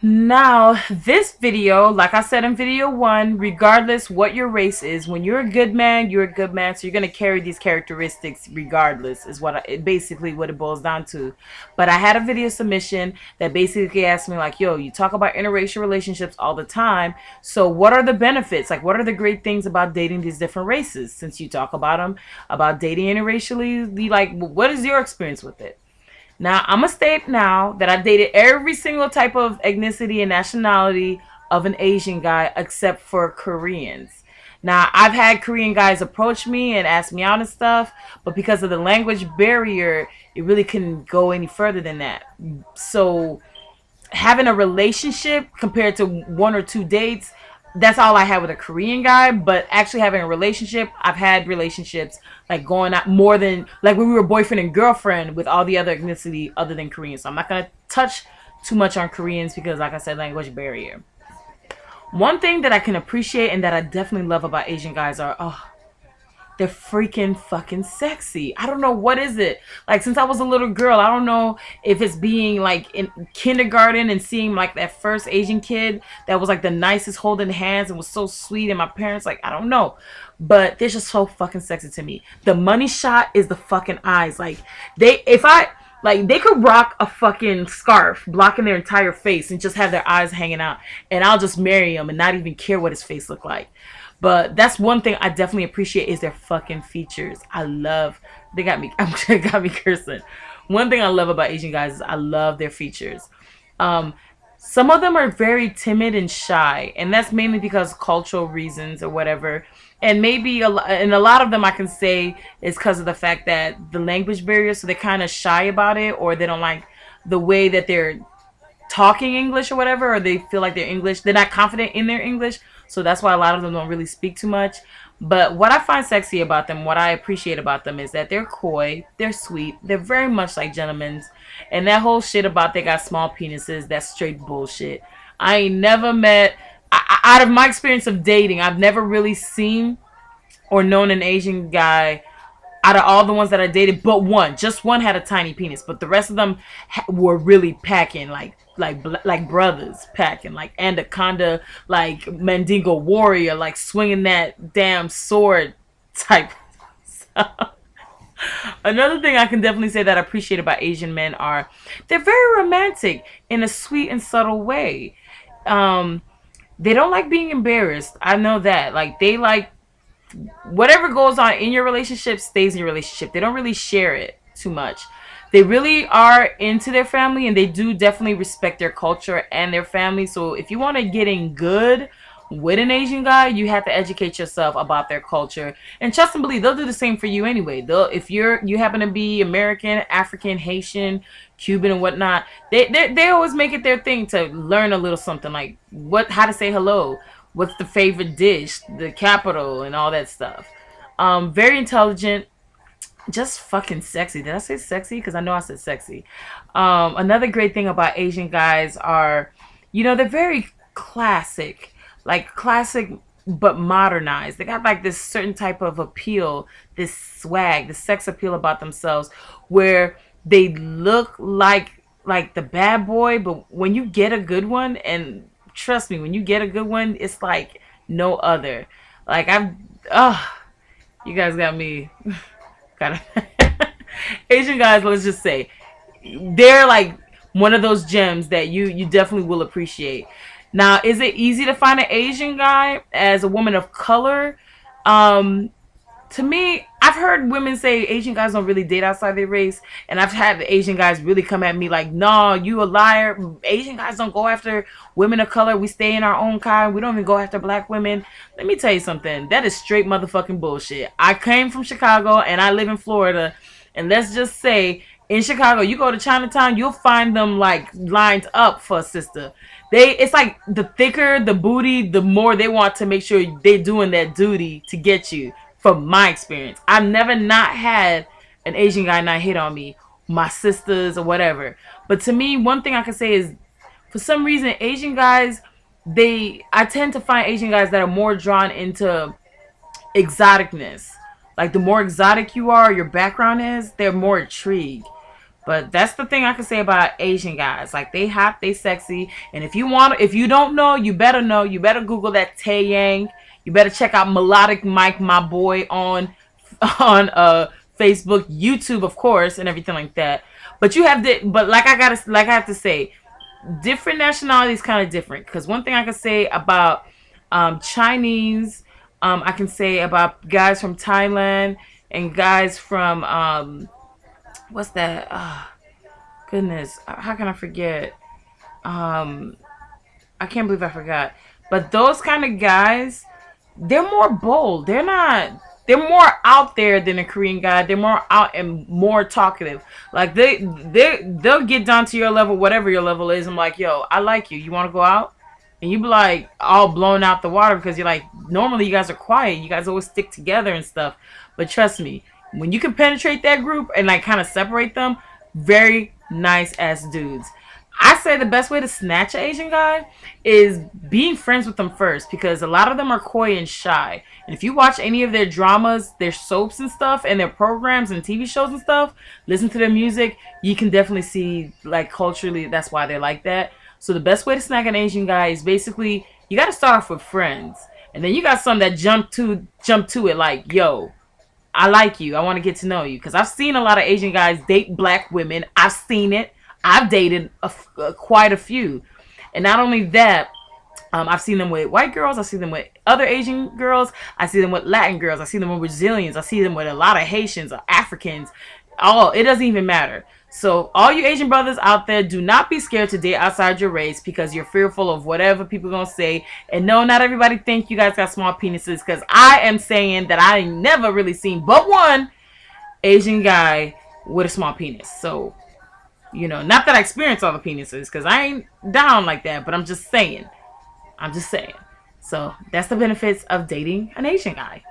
Now, this video, like I said in video 1, regardless what your race is, when you're a good man, you're a good man. So you're going to carry these characteristics regardless is basically what it boils down to. But I had a video submission that basically asked me like, yo, you talk about interracial relationships all the time. So what are the benefits? Like, what are the great things about dating these different races? Since you talk about them, about dating interracially, like, what is your experience with it? Now, I'm going to state now that I dated every single type of ethnicity and nationality of an Asian guy except for Koreans. Now, I've had Korean guys approach me and ask me out and stuff, but because of the language barrier, it really couldn't go any further than that. So, having a relationship compared to 1 or 2 dates, that's all I had with a Korean guy. But actually having a relationship, I've had relationships like going out more than like when we were boyfriend and girlfriend with all the other ethnicity other than Korean. So I'm not gonna touch too much on Koreans because, like I said, language barrier. One thing that I can appreciate and that I definitely love about Asian guys are, they're freaking fucking sexy. I don't know what is it. Like, since I was a little girl, I don't know if it's being like in kindergarten and seeing like that first Asian kid that was like the nicest holding hands and was so sweet, and my parents, like, I don't know. But they're just so fucking sexy to me. The money shot is the fucking eyes. Like, they could rock a fucking scarf blocking their entire face and just have their eyes hanging out, and I'll just marry him and not even care what his face looked like. But that's one thing I definitely appreciate is their fucking features. They got me cursing. One thing I love about Asian guys is I love their features. Some of them are very timid and shy, and that's mainly because of cultural reasons or whatever. And maybe a lot of them I can say is because of the fact that the language barrier, so they're kind of shy about it, or they don't like the way that they're talking English or whatever, or they feel like they're not confident in their English. So that's why a lot of them don't really speak too much. But what I find sexy about them, what I appreciate about them, is that they're coy, they're sweet, they're very much like gentlemen. And that whole shit about they got small penises, that's straight bullshit. I ain't never met, out of my experience of dating, I've never really seen or known an Asian guy, out of all the ones that I dated, but just one had a tiny penis, but the rest of them were really packing, like brothers packing, like anaconda, like Mandingo warrior, like swinging that damn sword type. Another thing I can definitely say that I appreciate about Asian men are they're very romantic in a sweet and subtle way. They don't like being embarrassed. I know that. Like, they like whatever goes on in your relationship stays in your relationship. They don't really share it too much. They really are into their family, and they do definitely respect their culture and their family. So if you want to get in good with an Asian guy, you have to educate yourself about their culture. And trust and believe, they'll do the same for you anyway. If you happen to be American, African, Haitian, Cuban, and whatnot, they always make it their thing to learn a little something, like how to say hello, what's the favorite dish, the capital, and all that stuff. Very intelligent, just fucking sexy. Did I say sexy? Because I know I said sexy. Another great thing about Asian guys are, they're very classic. Like, classic but modernized. They got like this certain type of appeal, this swag, this sex appeal about themselves, where they look like the bad boy, but when you get a good one, and trust me, when you get a good one, it's like no other. Like, you guys got me kind of Asian guys, let's just say, they're like one of those gems that you definitely will appreciate. Now, is it easy to find an Asian guy as a woman of color? To me, I've heard women say Asian guys don't really date outside their race, and I've had Asian guys really come at me like, no, you a liar. Asian guys don't go after women of color. We stay in our own kind. We don't even go after black women. Let me tell you something. That is straight motherfucking bullshit. I came from Chicago, and I live in Florida, and let's just say, in Chicago, you go to Chinatown, you'll find them like lined up for a sister. It's like the thicker the booty, the more they want to make sure they're doing that duty to get you. From my experience, I've never not had an Asian guy not hit on me, my sisters or whatever. But to me, one thing I can say is, for some reason, Asian guys, I tend to find Asian guys that are more drawn into exoticness. Like, the more exotic you are, your background is, they're more intrigued. But that's the thing I can say about Asian guys. Like, they hot, they sexy, and if you don't know, you better know. You better Google that Tae Yang. You better check out Melodic Mike, my boy, on Facebook, YouTube, of course, and everything like that. But I have to say, different nationalities kind of different. Because one thing I can say about Chinese, I can say about guys from Thailand and guys from what's that? Goodness, how can I forget? Um, I can't believe I forgot. But those kind of guys, they're more bold. They're not. They're more out there than a Korean guy. They're more out and more talkative. Like they'll get down to your level, whatever your level is. I'm like, yo, I like you. You want to go out? And you be like all blown out the water because you're like, normally you guys are quiet. You guys always stick together and stuff. But trust me, when you can penetrate that group and like kind of separate them, very nice ass dudes. I say the best way to snatch an Asian guy is being friends with them first, because a lot of them are coy and shy. And if you watch any of their dramas, their soaps and stuff, and their programs and TV shows and stuff, listen to their music, you can definitely see, like, culturally, that's why they're like that. So the best way to snag an Asian guy is basically, you got to start off with friends. And then you got some that jump to it like, yo, I like you. I want to get to know you. Because I've seen a lot of Asian guys date black women. I've seen it. I've dated quite a few. And not only that, I've seen them with white girls. I've seen them with other Asian girls. I see them with Latin girls. I see them with Brazilians. I see them with a lot of Haitians or Africans. It doesn't even matter. So all you Asian brothers out there, do not be scared to date outside your race because you're fearful of whatever people are going to say. And no, not everybody think you guys got small penises, because I am saying that I ain't never really seen but one Asian guy with a small penis. So, not that I experience all the penises, because I ain't down like that, but I'm just saying. So that's the benefits of dating an Asian guy.